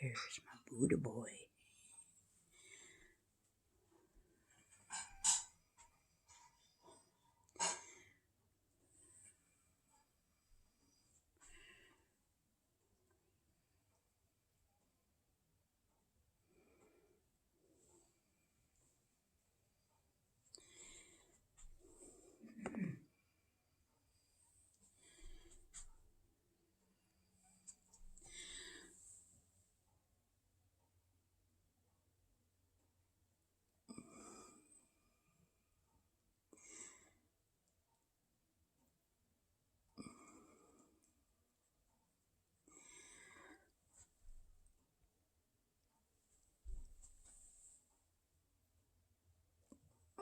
There's my Buddha boy.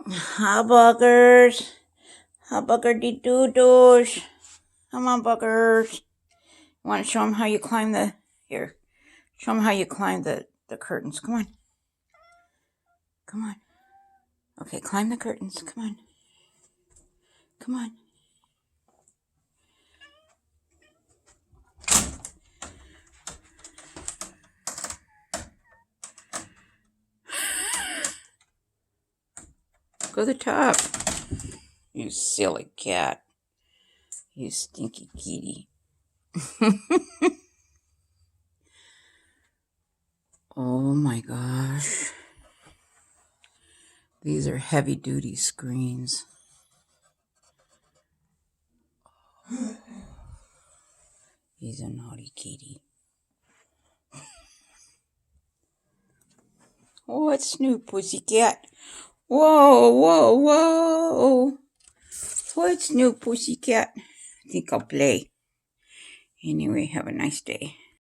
Hi, Buggars. Hi, Bugger-de-doo-doos. Come on, Buggars. You want to show them how you climb the... Here. Show them how you climb the curtains. Come on. Come on. Okay, climb the curtains. Come on. Come on. Go to the top. You silly cat. You stinky kitty. Oh my gosh. These are heavy duty screens. He's a naughty kitty. Oh, it's new, pussycat. Whoa, whoa, whoa. What's new, pussycat? I think I'll play. Anyway, have a nice day.